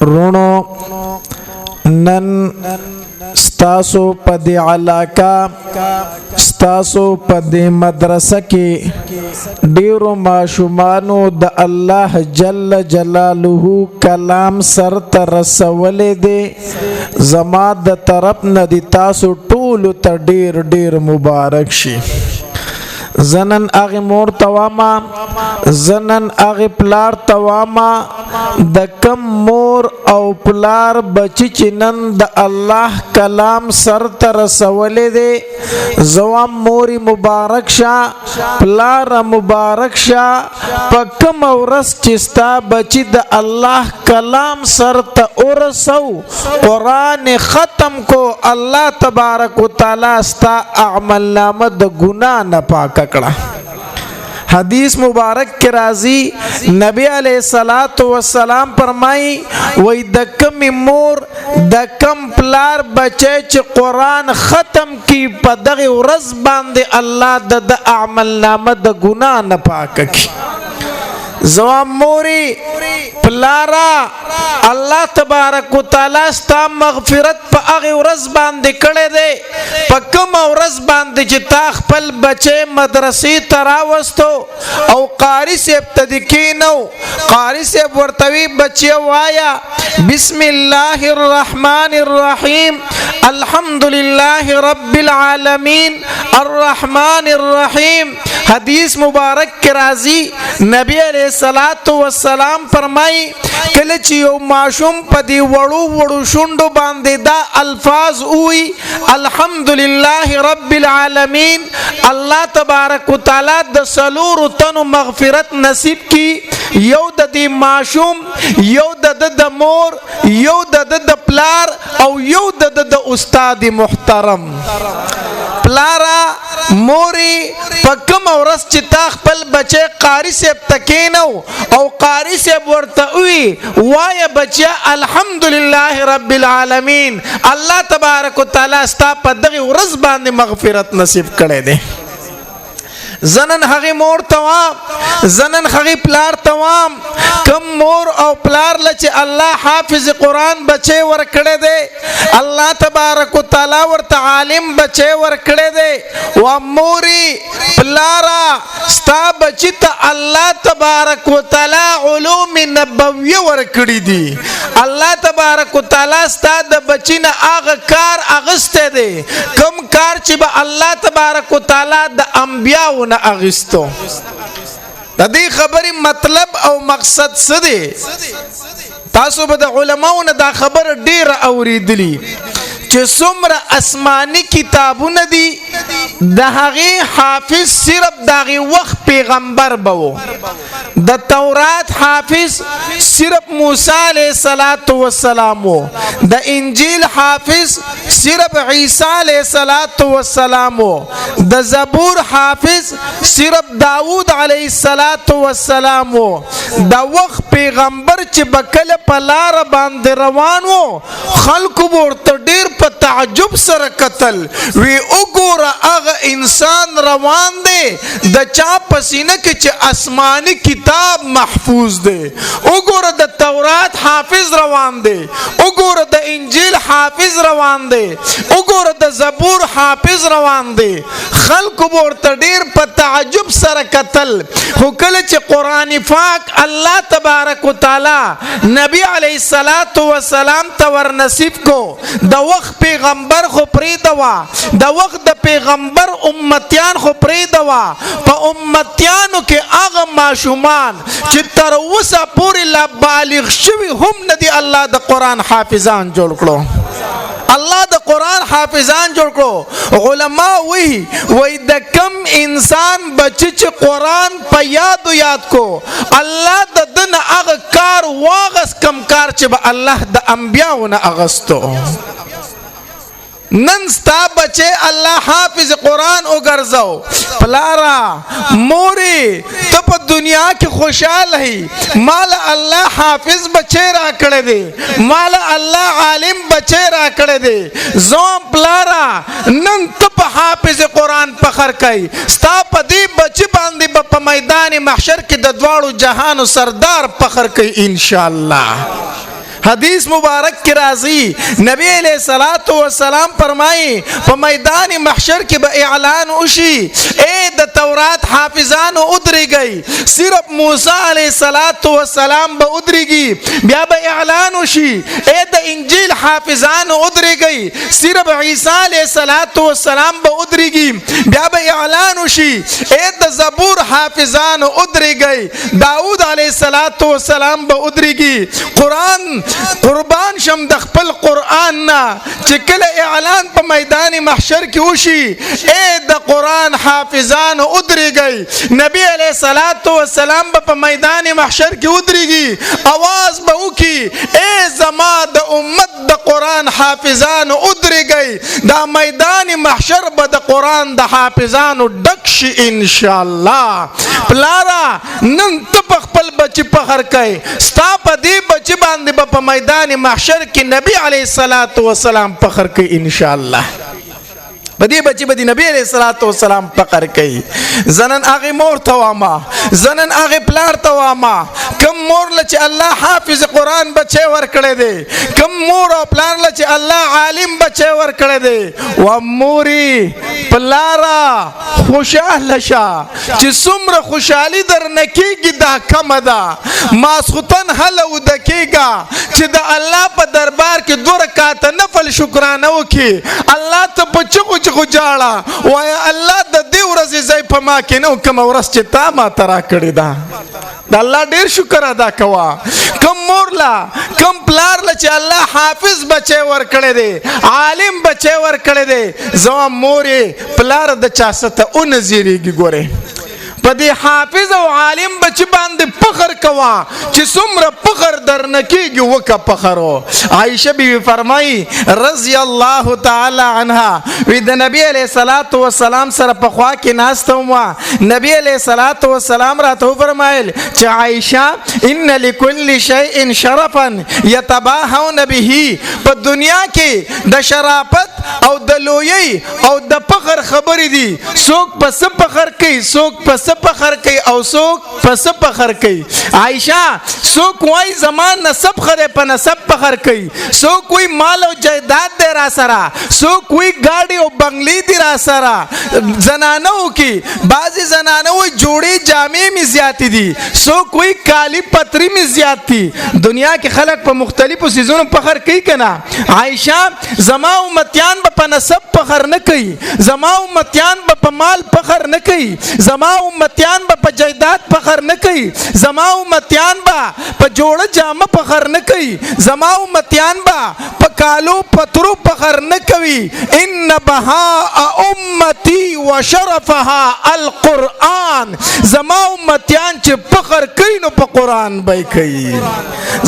رونو نن ستاسو پدی علاقہ ستاسو پدی مدرسہ کی ډیرو ماشومانو د الله جل جلاله کلام سر ته رسولې دی زما د طرف نه دی تاسو ټول ته ډیر ډیر مبارک شي زنن اغه مور تواما زنن اغه پلار تواما د کم مور او پلار بچی چنن د الله کلام سر ته رسولې دی زوام موری مبارک شا پلار مبارک شا پکم ورس چستا بچی د الله کلام سر ته ورسو قران ختم کو الله تبارک وتعالى استا اعمال نامه د ګنا نه پاک کړه حدیث مبارک کے راضی نبی علیہ الصلوۃ والسلام فرمائی وای د کم مور د کم پلار بچی چې قران ختم کی په دغه ورځ باندې الله د اعمال نامه د ګناه نه پاک کی زوام موری پلارا الله تبارک وتعالى ستا مغفرت په هغه ورځ باندې کړه دے په کوم ورځ باندې چې تا خپل بچي مدرسې تراوستو او قاری صاحب تدکینو قاری صاحب ورتوی بچي وایا بسم الله الرحمن الرحیم الحمد لله رب العالمین الرحمن الرحیم حدیث مبارک کے راضی نبی علیہ الصلوۃ والسلام فرمائی کله چې یو ماشوم په دی وړو وړو شوندو باندې دا الفاظ وی الحمدلله رب العالمین الله تبارک وتعالى د سلور تنو مغفرت نصیب کی یو د دی ماشوم یو د مور یو د پلار او یو د استاد محترم پلارا موری پکم ورس چې تا خپل بچی قاری صاحب تکینو او قاری صاحب ورته وی وای بچیا الحمدلله رب العالمین الله تبارک وتعالى ستا په دغه ورځ باندې مغفرت نصیب کړي دي زنن هغه مور توام زنن هغه پلار توام کم مور او پلار لچ الله حافظ قرآن بچي ور کړه دے الله تبارک وتعالى ورته عالم بچي ور کړه دے و موري پلارا ستا بچی ته الله تبارک وتعالى علوم نبویه ور کړی دي الله تبارک وتعالى ستا د بچینه هغه کار اغسته دي کم کار چې به الله تبارک وتعالى د انبیاء اغستو د دې خبرې مطلب او مقصد څه دی تاسو به د علماو نه دا خبر ډیر اوریدلی چې څومره آسماني کتابونه دي د هغه حافظ صرف دغه وخت پیغمبر بو د تورات حافظ صرف موسی علیہ الصلوۃ والسلام د انجیل حافظ صرف عیسی علیہ الصلوۃ والسلام د زبور حافظ صرف داوود علیہ الصلوۃ والسلام د وخت پیغمبر چې بکله په لار باندې روان وو خلق ورته ډیر په تعجب سره قتل وی وګوره هغه انسان روان دی د چا پسینه کې چې آسماني کتاب محفوظ دی وګوره د تورات حافظ روان دی وګوره د انجیل حافظ روان دی وګوره د زبور حافظ روان دی خلق ورته ډیر په تعجب سره قتل خو کله چې قران پاک الله تبارک وتعالى نبی علیہ الصلوۃ والسلام ته ور نصیب کو د وخت پیغمبر خو پری دوا د وخت د پیغمبر امتیان خو پری دوا په امتیانو کې هغه ماشومان چې تر اوسه پورې لا بالغ شوی هم ندي الله د قران حافظان جوړ کړو الله د قران حافظان جوړ کړو علما وی د کم انسان بچی چې قران په یاد کو الله د دن هغه کار واغس کم کار چې به الله د انبیاونه اغستو نن ستا بچے الله حافظ قرآن وګرځاو پلارا موري ته په دنیا کې خوشاله هي مال الله حافظ بچے را کړه دي مال الله عالم بچے را کړه دي زوم پلارا نن ته په حافظ قرآن فخر کوي ستا په دې بچي باندې په میدان محشر کې د دواړو جهانو سردار فخر کوي ان شاء الله حدیث مبارک کی راضی نبی علیہ الصلوۃ والسلام فرمائی په میدان محشر کې به اعلان وشي اے د تورات حافظانو ادرېږئ صرف موسی علیہ الصلوۃ والسلام به ادرېږي بیا به اعلان وشي اے د انجیل حافظانو ادرېږئ صرف عیسی علیہ الصلوۃ والسلام به ادرېږي بیا به اعلان وشي اے د زبور حافظانو ادرېږئ داؤد علیہ الصلوۃ والسلام به ادرېږي قربان شم د خپل قران نه چې کله اعلان په میدان محشر کې وشي اے د قران حافظانو ادرېږئ نبی علیہ الصلوۃ والسلام په میدان محشر کې ودرېږي आवाज به وکي اے زما د امت د قران حافظانو ادرېږئ دا میدان محشر به د قران د حافظانو ډک شي ان شاء الله پلارا نن ته خپل بچی فخر کوي ستا په دې بچی باندې په میدان محشر کې نبی علیہ الصلوۃ والسلام فخر کوي ان شاء الله بدی بچی بدی نبی علیہ الصلوۃ والسلام فخر کوي زنن هغه مور تواما زنن هغه پلار تواما کم مور لچ الله حافظ قران بچي ور کړی دی کم مور او پلار لچ الله عالم بچي ور کړی دی و موري پلارا خوشاله شه چې څومره خوشحالي در نکیږي دا کم ده ماسختن هلو دکیږي چې د الله په دربار کې 2 رکعات نفل شکرانه وکي الله ته په چغو جاړه وای الله د دې ورځې زې په ما کې نو کوم ورځ چې تا ما ترا کړی دا د الله ډیر شکر ادا کوا کم مورلا کم پلار ل چې الله حافظ بچي ور کړی دی عالم بچي ور کړی دی زما مورې پلار د چا ست او نذیریږي ګوره پدې حافظ او عالم بچ باندې فخر کوا چې څومره فخر درنکیږي وکه فخرو عائشه بیبي فرمایي رضی الله تعالی عنها وی د نبی علیہ الصلوۃ والسلام سره په خوا کې ناستم وا نبی علیہ الصلوۃ والسلام راته فرمایل چې عائشه ان لكل شیء شرفا يتباهون به په دنیا کې د شرافت او د لویي او د فخر خبرې دي څوک پس فخر کوي څوک پس فخر کوي او څوک پس فخر کوي عائشه څوک وای زمان نسب خره په نسب فخر کوي څوک وای مال او جائیداد دی را سره څوک وای گاډي او بنگلي دی را سره زنانو کې بعضی زنانو وای جوړي جامې می زیات دي څوک وای کالی پتری می زیات دي دنیا کې خلک په مختلفو سيزونو فخر کوي کنه عائشه زما امتیان په نسب فخر نه کوي زما امتیان په مال فخر نه کوي زما امتیان په جائیداد فخر نه کوي زما امتیان په جوړه جامه فخر نه کوي زما امتیان په کالو پترو فخر نه کوي ان بها امتی وشرفها القرآن زما امتیان چې فخر کوي نو په قرآن به کوي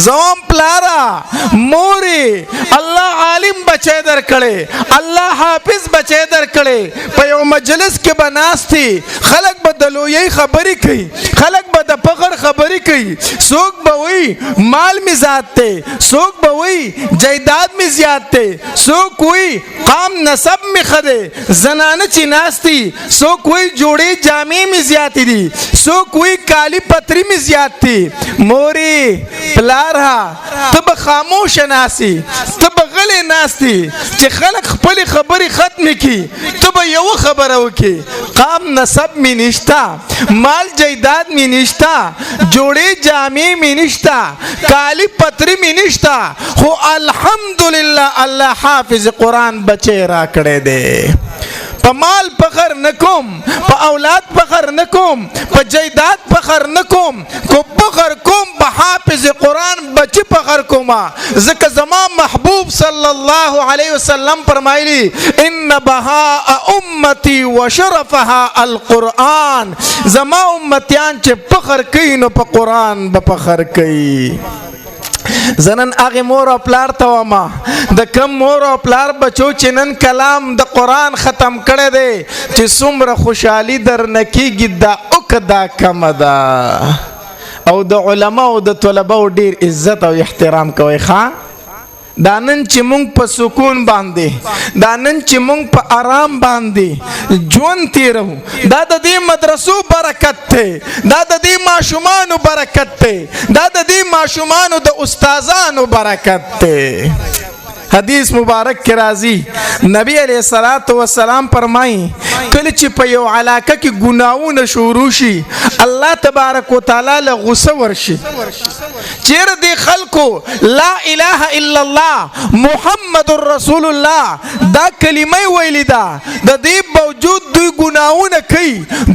زوام پلارا موري الله عالم بچي در کړي الله حافظ بچي در کړي په یو مجلس کې بناستي خلق بدلوي خبرې کوي خلق به د فخر خبرې کوي څوک به وي مال می ذات ته څوک به وي جائیداد می زیات ته څوک وي قام نسب می خده زنانه چې ناشتي څوک وي جوړې جامې می زیات دي څوک وي کالی پتری می زیات دي موري پلارها ته خاموش ناسي ته غلې ناشتي چې خلق خپل خبرې ختم کی ته یو خبره وکي قام نسب می نشتا مال جائیداد می نشتا جوړې جامې می نشتا کالی پتری می نشتا خو الحمدلله الله حافظ قرآن بچی را کړی دی په مال فخر نکوم په اولاد فخر نکوم په جائیداد فخر نکوم کو فخر کوم په حافظ قرآن بچی فخر کوما ځکه زما محبوب صلی الله علیه وسلم فرمایلی ان بها امتی وشرفها القرآن زما امتیان چې فخر کوي نو په قرآن به فخر کوي زنن هغه مور او پلار ته وما د کم مور او پلار بچو چې نن کلام د قرآن ختم کړی دی چې څومره خوشحالي در نکیږي دا اوکدا کم ده او د علما او د طلباو ډیر عزت او احترام کوي ښا دا نن چې مونږ په سکون باندې دا نن چې مونږ په آرام باندې ژوند تیرو دا د دې مدرسو برکت دی دا د دې ماشومانو برکت دی دا د دې ماشومانو د استادانو برکت دی حدیث مبارک کې راځي نبی علیہ الصلوۃ والسلام فرمایي کله چې په یو علاقه کې ګناونه شروع شي الله تبارک وتعالى له غصه ورشي چیرې د خلکو لا اله الا الله محمد رسول الله دا کلمه ویلې ده د دې باوجود دوی ګناونه کوي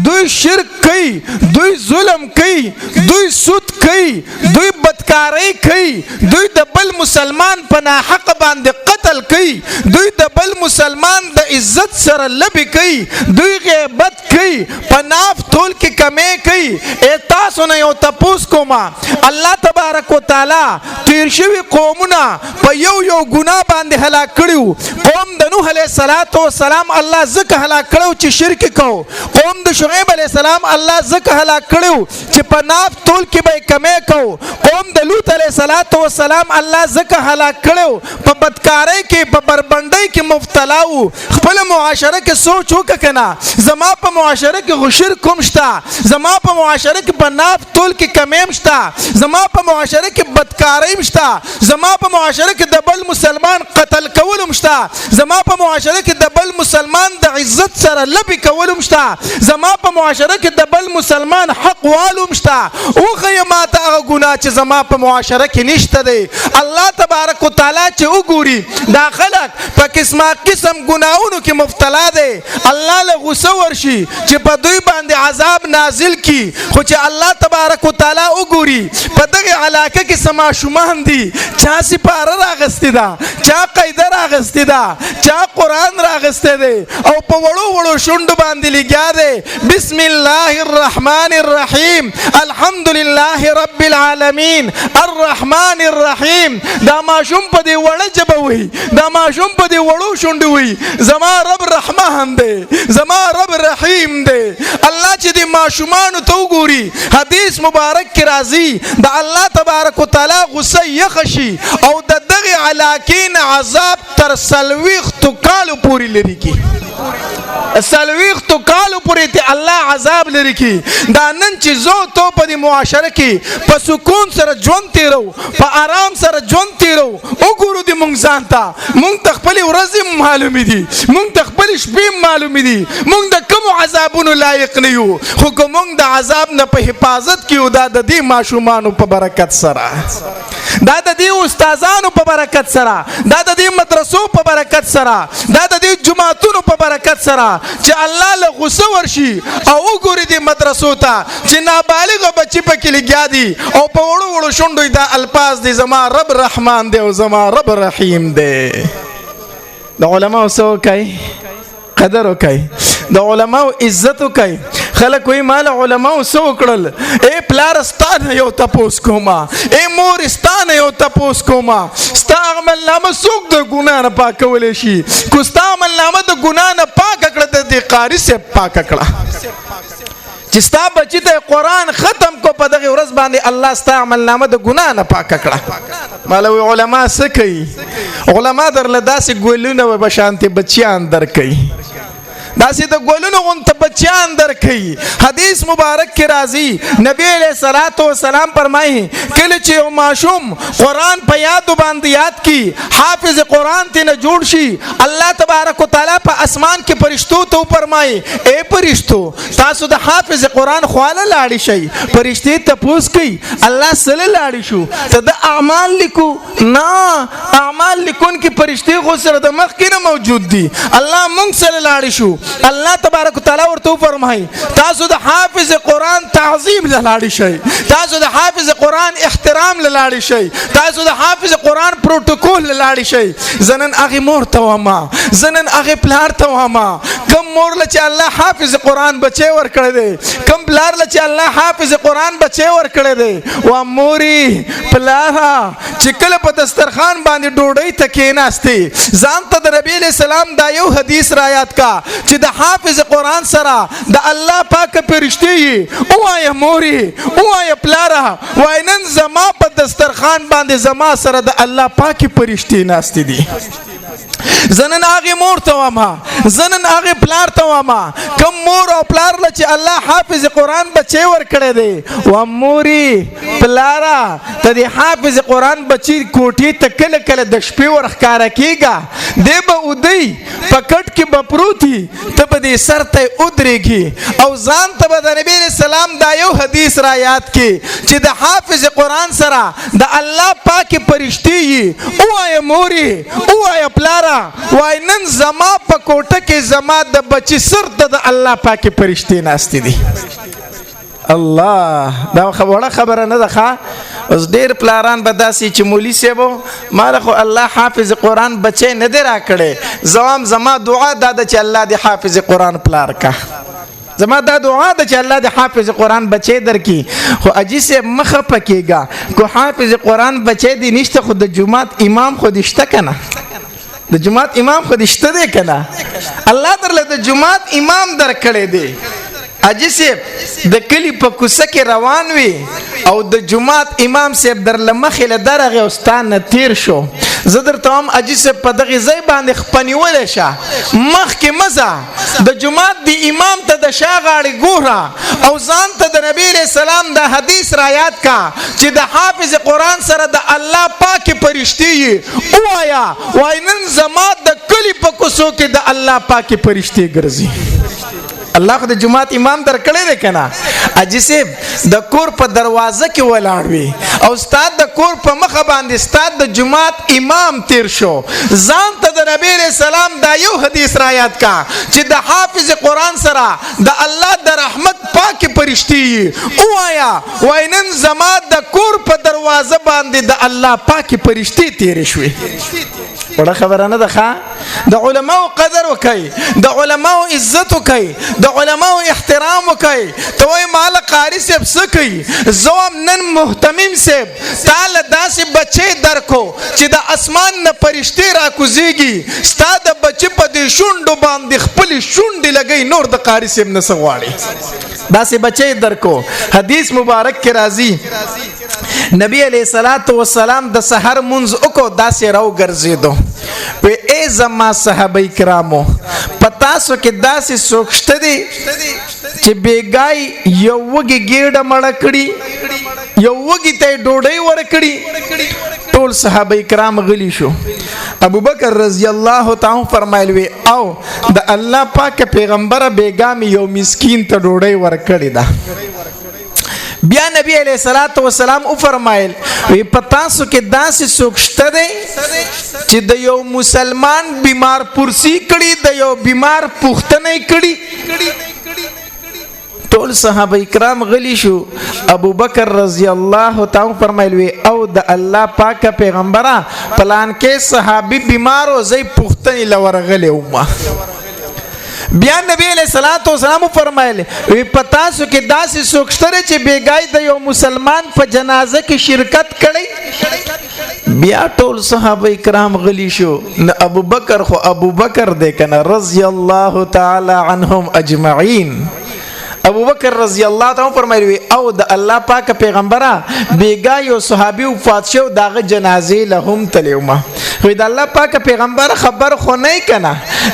دوی شرک کوي دوی ظلم کوي دوی سود کوي دوی بدکاری کوي دوی د بل مسلمان په ناحق باندې قتل کوي دوی د بل مسلمان د عزت سره لبي کوي دوی غیبت کوي پناف تول کې کمې کوي تاسو نه یو تپوس کوما الله تبارک وتعالى تیر شوی قومونه په یو ګناه باندې هلاک کړیو قوم د نوح علیه السلام الله زکه هلاک کړو چې شرک کو قوم د شعیب علیه السلام الله زکه هلاک کړو چې پناف تول کې به کمې کو قوم د لوط علیه السلام الله زکه هلاک کړو په بدکاری کې په بربندۍ کې مبتلا وو خپل معاشره کې سوچ وکړه زما په معاشره کې شرک کوم شته زما په معاشره کې بناف تول کې کمیم شته زما په معاشره کې بدکاری شته زما په معاشره کې د بل مسلمان قتل کولم شته زما په معاشره کې د بل مسلمان د عزت سره لبي کولم شته زما په معاشره کې د بل مسلمان حق والوم شته او خیمه ته هغه ګناه چې زما په معاشره کې نشته دی الله تبارک وتعالى چې وګوري دا خلک په قسم ګناونو کې مبتلا دي الله له غصه ورشي چې په دوی باندې عذاب نازل کی خو چې الله تبارک وتعالى وګوري په دغه علاقه کې سما شومان دي چا سپاره راغستی دا چا قاعده راغستی دا چا قران راغستی دی او په وړو شوند باندې لګیا دی بسم الله الرحمن الرحیم الحمد لله رب العالمین الرحمن الرحیم دا ماشوم په دې وړه جبوي دا ماشوم په دې وړو شوند وي زما رب رحمان دی زما رب رحیم دی الله چې دې ماشومان ته وګوري حدیث مبارک کې راځي دا الله تبارک وتعالى غصه یخشي او د دغه علاقین عذاب تر سلويختو کالو پوری لري کی سلويختو کالو پوری ته الله عذاب لري کی دا نن چې زو ته په دې معاشره کې په سکون سره ژوند تیرو په آرام سره ژوند تیرو وګورو دې مونږ ځانتا مونږ تخپل ورځې معلومې دي مونږ تخپل شپې معلومې دي مونږ د کوم عذابونو لایق نه یو خو کوم د عذاب نه په حفاظت کې ودا د دې ماشومانو په برکت سره دا د دې استادانو په برکت سره دا د دې مدرسو په برکت سره دا د دې جماعتونو په برکت سره چې الله له غصه ورشي او وګوري دې مدرسو ته چې نابالغ بچي پکې لګیا دي او په وړو شونډو دا الفاظ دي زما رب رحمان دی او زما رب رحیم دی د علماء سو کوي قدر وکي د علماء عزت وکي خلک وی مال علماء سو کړل اے پلارستان یو تپوس کوما اے مورستان یو تپوس کوما ستا عمل نامه څوک د ګناه نه پاکول شي کو ستا عمل نامه د ګناه نه پاک کړه د قاری سے پاک کړه چې ستا بچی ته قرآن ختم کو په دغه ورځ باندې الله ستا عمل نامه د ګناه نه پاک کړه مالوی علما څه کوي علما درله داسې ګولونه و بشانته بچیان در کوي داسې د ګولونو غونته بچیان در کوي حدیث مبارک کې راځي نبی علیہ الصلوۃ والسلام فرمایي کله چې یو ماشوم قرآن په یاد باندې یاد کی حافظ قرآن ته نه جوړ شي الله تبارک وتعالى په اسمان کې فرشتو ته فرمایي اے فرشتو تاسو د حافظ قرآن خواله لاړی شي فرشتي ته پوس کوي الله سره لاړی شو ته د اعمال لیکو نه اعمال لیکون کې فرشتي خو سره د مخ کې نه موجود دي الله مونږ سره لاړی شو الله تبارک وتعالى ورته فرمایي تاسو د حافظ قرآن تعظیم لاړی شي تاسو د حافظ قرآن احترام لاړی شي تاسو د حافظ قرآن پروتوکول لاړی شي زنن اغه مور ته وما زنن اغه پلار ته وما کم مور لچ الله حافظ قرآن بچي ور کړی دی کم پلار لچ الله حافظ قرآن بچي ور کړی دی و موري پلارا چې کله په دسترخوان باندې ډوډۍ ته کېناستې ځان ته د نبی علیہ السلام دا یو حدیث را یاد کا چې د حافظ قرآن سره د الله پاک فرشتي وایه موري وایه پلاره وایه نن زما په دسترخوان باندې زما سره د الله پاک فرشتي ناستې دي زنن هغه مور ته واما زنن هغه پلار ته واما کوم مور او پلار له چې الله حافظ قرآن بچي ور کړی دی و موري پلارا ته د حافظ قرآن بچي کوټې ته کله کله د شپې ور ښکارا کیږي دی به ودی پکټ کې بپروتی ته به دې سر ته ودرېږي او ځان ته به د نبی اسلام دا یو حدیث را یاد کی چې د حافظ قرآن سره د الله پاک فرشتي وایه موري وایه پلارا وای نن زما په کوټه کې زما د بچی سر د الله پاک فرشتي ناستې دي الله دا وړه خبره نه ده ښه اوس ډېر پلاران به داسې چې مولي صاحب ماله خو الله حافظ قرآن بچی نه دی راکړی زما دعا دا ده چې الله دې حافظ قرآن پلار کا زما دا دعا ده چې الله د حافظ قرآن بچی درکې خو اجي صاحب مخه پکېږه کو حافظ قرآن بچی دی نشته خو د جومات امام خو دې شته که نه د جماعت امام خو دې شته دی که نه الله درله د جماعت امام در کړی دی اجي صاحب د کلي په کوڅه کې روان وي او د جماعت امام صاحب درله مخې له درغې او ستا نه تیر شو زه درته وایم اجي صاحب په دغې ځای باندې خپنیولی شه مخکې مه ځه د جماعت د امام ته د شا غاړې ګوره او ځان ته د نبي علیه السلام دا حدیث را یاد کا چې د حافظ قرآن سره د الله پاک فرشتي ووایه وایي نن زما د کلي په کوڅو کې د الله پاک فرشتي ګرځي الله خو د جماعت امام در کړی دی که نه اجي صاحب د کور په دروازه کې ولاړ وي او استاد د کور په مخه باندې استاد د جماعت امام تیر شو ځان ته د نبی علیہ السلام دا یو حدیث را یاد کا چې د حافظ قرآن سره د الله د رحمت پاک فرشتي ووایه وای نن زما د کور په دروازه باندې د الله پاک فرشتي تیرې شوې وړه خبره نه ده ښه د علماو قدر وکړئ د علماو عزت وکړئ د علماو احترام وکړئ ته وایي ماله قاري صاحب څه کوي زه هم نن محتمم صاحب تا له داسې بچی درکو چې د اسمان نه فرشتې راکوزېږي ستا د بچي په دې شونډو باندې خپلې شونډې لګوي نور د قاري صاحب نه څه غواړي داسې بچی درکو حدیث مبارک کې راځي نبی علیہ الصلوۃ والسلام د سحر منځ وکړو داسې راو ګرځېدو وی ای زما صحابه کرامو پتا سو کې داسې څوک شته دی چې بیګای یو وږي ګیډه مړه کړي یو وږي ته ډوډۍ ورکړي ټول صحابه کرام غلی شو ابو بکر رضی الله تعالی فرمایلی او د الله پاک پیغمبر بیګام یو مسکین ته ډوډۍ ورکړي دا بیا نبی علیہ الصلوۃ والسلام او فرمایل وی پتا سو کې داسې څوک شته دی چې د یو مسلمان بیمار پرسی کړي د یو بیمار پوښتنه کړي ټول صحابه کرام غلی شو ابو بکر رضی الله تعالی فرمایل وی او د الله پاک پیغمبره پلان کې صحابي بیمار او زئی پوښتنه لورغلی ومه بیا نبی علیہ الصلوۃ والسلام فرمایله وی پتا سو کې داسې څوک شته چې بیګای د یو مسلمان په جنازه کې شرکت کړي بیا ټول صحابه کرام غلی شو ابو بکر خو ابو بکر دی کنه رضی الله تعالی عنهم اجمعین ابو بکر رضی الله تعالی فرمایلی او د الله پاک پیغمبره بیګا یو صحابي وفات شو داغه جنازې لهم تلومه خو د الله پاک پیغمبر خبر خو نه کنا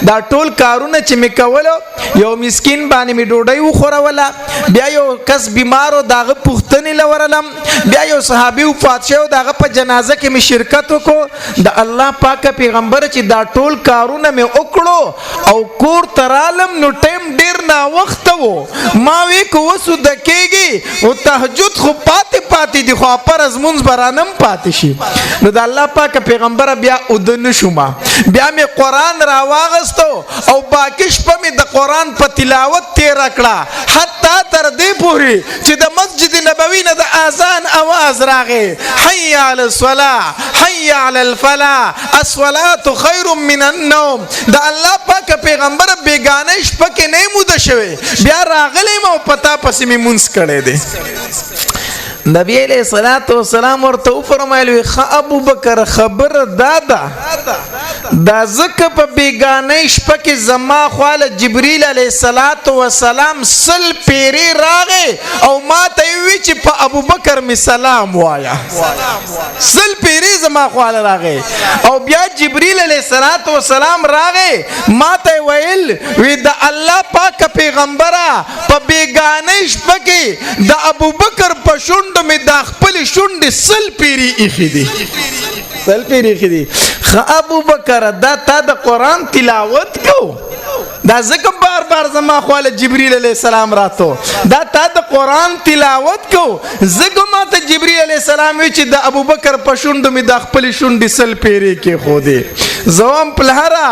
دا ټول کارونه چې میکولو یو مسکین باندې می ډوډۍ وخوروله بیا یو کس بیمارو داغه پوښتنې لورلم بیا یو صحابي وفات شو داغه په جنازه کې می شرکت وکړو د الله پاک پیغمبر چې دا ټول کارونه می وکړو او کور ترالم نو ټیم ډیر نا وخت وو ما وی کو وسو د کېږي او تهجد خو پاتې دي خو پر از منځ برانم پاتې شي نو د الله پاک پیغمبر بیا ودن شوما بیا می قران را واغستو او باقی شپه می د قران په تلاوت تیر کړه حتی تر دې پوري چې د مسجد نبوي نه د اذان आवाज راغی حي على الصلاه حي على الفلاح الصلاه خير من النوم د الله پاک پیغمبر بیگانه شپه کې نه مود شوی بیا راغلی مو پتا پسې می مونږ کړي دي نبی علیہ الصلوۃ والسلام ورته فرمایلی ابو بکر خبر دادا دا زکه په بیگانه شپه کې زما خواله جبرئیل علیه السلام سل پیری راغې او ما ته وی چې په ابو بکر می سلام وایا سل پیری زما خواله راغې او بیا جبرئیل علیه السلام راغې ما ته ویل وی د الله پاک پیغمبره په بیگانه شپه کې د ابو بکر په شونډو می د خپل شونډې سل پیری ایخي دي سل پیری ایخي دي ابو بکر دا تا د قرآن تلاوت کو دا ځکه بار بار زما خواله جبرئیل علیه السلام راتو دا تا د قرآن تلاوت کو ځکه ما ته جبرئیل علیه السلام وی چې د ابو بکر په شونډو می د خپل شونډې سل پیری کې خو دي زوام پلهرا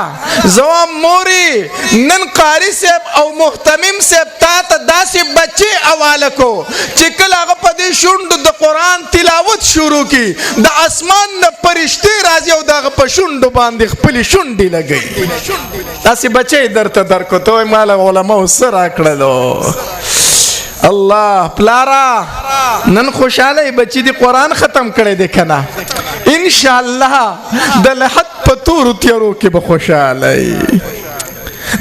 زوام موري نن قاری صاحب او محتمم صاحب تا ته داسې بچي حواله کو چې کله هغه په دې شونډو د قرآن تلاوت شروع کی د اسمان نه فرشتي راځي او دغه په شونډو باندې خپل شونډې لګي داسې بچي درته درکو ته مال علماء سره کړلو الله پلارا نن خوشاله بچی دی قرآن ختم کړي دی کنه ان شاء الله د لحد په تور تیارو کې به خوشاله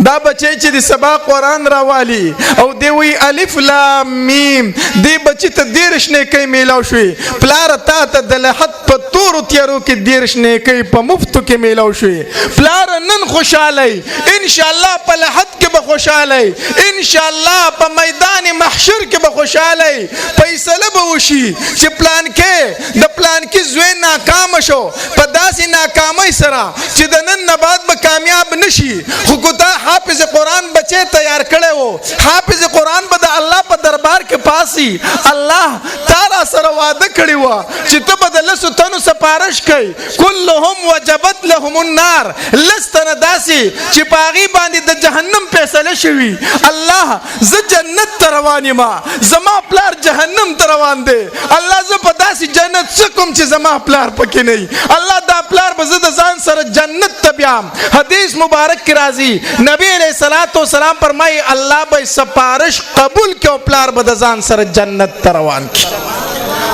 دا بچی چې د سبا قرآن راوالی او دی وی الف لام میم دی بچی ته دیرش نیکی میلاو شوی پلار تا ته د لحد په تورو تیارو کې دیرش نیکی په مفتو کې میلاو شوی پلار نن خوشالی انشاءاللہ په لحد کې به خوشالی انشاءاللہ په میدان محشر کې به خوشالی فیصله به وشي چې پلان کې د پلان کې زوی ناکام شو په داسې ناکامۍ سره چې د نن نه بعد به کامیاب نشي خو کوتا حافظ قرآن بچے تیار کړي وو حافظ قرآن به د الله په دربار کې پاسي الله تعالی سره وعده کړی و چې ته به د لسو تنو سپارش کوي كلهم وجبت لهم النار لستنه داسي چې پاغي باندې د جهنم فیصله شوی الله ز جنت ته روان یم زما پلار جهنم ته روان دی الله ز په داسي جنت څکم چې زما پلار پکې نه الله دا پلار به ز د ځان سره جنت ته بیام حدیث مبارک کی راځي نبی علیہ الصلوۃ والسلام فرمای الله به سپارش قبول کړي او پلار به د ځان سره جنت ته روان کړي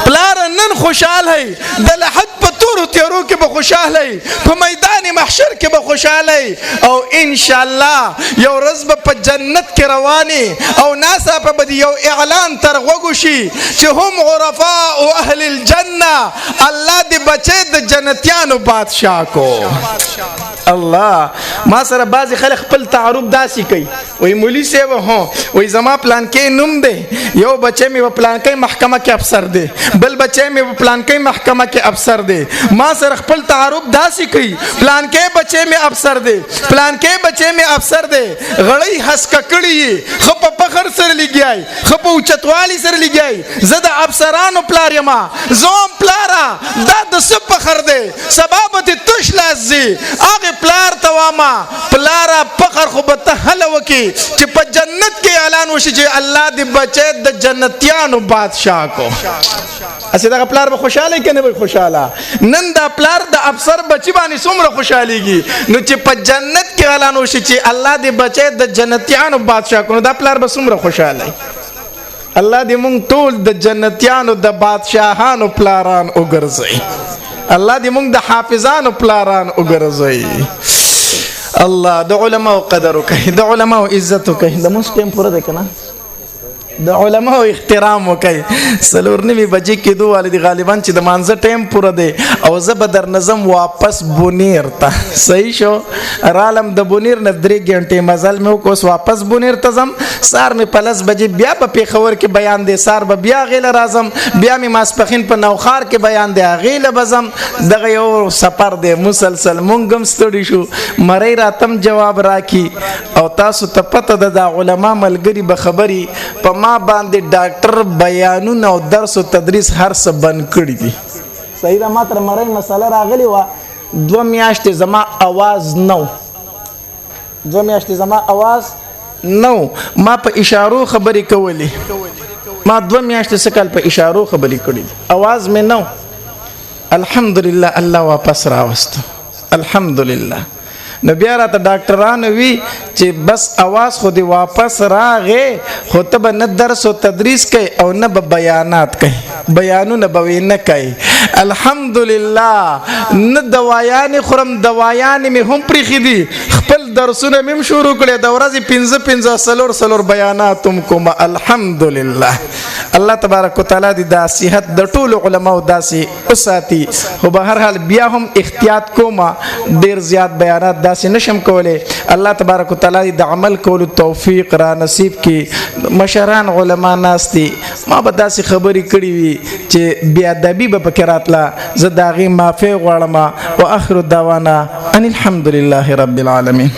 پلار نن خوشحال هي د لحد په تورو تیارو کې به خوشحال هي په میدان محشر کې به خوشحال هي او ان شاء الله یو ورځ به په جنت کې رواني او ناسا په یو اعلان تر غوږو شي چې هم عرفاء اهل الجنه الله دې بچي د جنتیانو بادشاہ کو الله ما سره بعضی خلک خپل تعارف داسي کوي وای مولوی صاحب هو وای زما پلان کې نوم دی یو بچی می په پلان کې محکمه کې افسر دی بل بچی می په پلان کې محکمه کې افسر دی ما سره خپل تعارف داسي کوي پلان کې بچی می افسر دی پلان کې بچی می افسر دی غړی حس ککړی خپ په فخر سره لګیای خپ او چتوالی سره لګیای زدا افسرانو پلار یما زوم پلارا دا د سپ فخر دی سبابت تش لازي اغه پلار تواما پلارا فخر خو به هله وکي چې په جنت کې اعلان وشي چې الله دې بچي د جنتیانو بادشاہ کو اسې دا پلار به خوشاله کنه به خوشاله نن دا پلار د افسر بچی باندې څومره خوشاليږي نو چې په جنت کې اعلان وشي چې الله دې بچي د جنتیانو بادشاہ کو دا پلار به څومره خوشاله الله دې مونږ ټول د جنتیانو د بادشاہانو پلاران وګرځي الله دې مونږ د حافظانو پلاران وګرځي الله د علماء قدر کوي د علماء عزت کوي د مسلم پوره ده کنه د علماء احترام وکي سلور نیمه بجې کې دوه والدي غالبا چې د مانزه ټیم پوره دی او زه به در نظم واپس بونیر ته صحیح شو رالم د بونیر نه 3 غنټې مزل مې کوس واپس بونیر ته زم سار مې پلس بجې بیا په پیښور کې بیان دی سار به بیا غیله راځم بیا مې ماسپخین په نوخار کې بیان دی غیله بزم دغه یو سفر دی مسلسل مونږم ستړي شو مړی راتم جواب راکی او تاسو ته پته د علماء ملګری به خبري په ما باندې ډاکټر بیانونه او درس او تدریس هر څه بند کړی دي صحیح ده ماته مړی مسله راغلی و 2 میاشتې زما आवाज نو 2 میاشتې زما आवाज نو ما په اشارو خبرې کولې ما 2 میاشتې سکل په اشارو خبرې کړې आवाज مې نو الحمدلله الله واپس راوست الحمدلله نو بیا راته ډاکټرانو وی چې بس اواز خو دې واپس راغې خو ته به نه درس او تدریس کوي او نه به بیانات کوي بیانونه به وی نه کوي الحمدلله نه دوايانې خورم دوايانې مې هم پرېښي دي خپل درسونه مې هم شروع کړی د ورځې 5 څلور بیانات هم کوم الحمدلله الله تبارک وتعالی دې دا صحت د ټولو علماو داسې وساتي خو به هر حال بیا هم احتیاط کوم ډېر زیات بیانات داسې نشم کولی الله تبارک وتعالی د عمل کولو توفیق را نصیب کړي مشران علما ناست دي ما به داسې خبرې کړې وي چې بې ادبي به پکې راتله زه د هغې معافی غواړم واخر دعوانا ان الحمد لله رب العالمین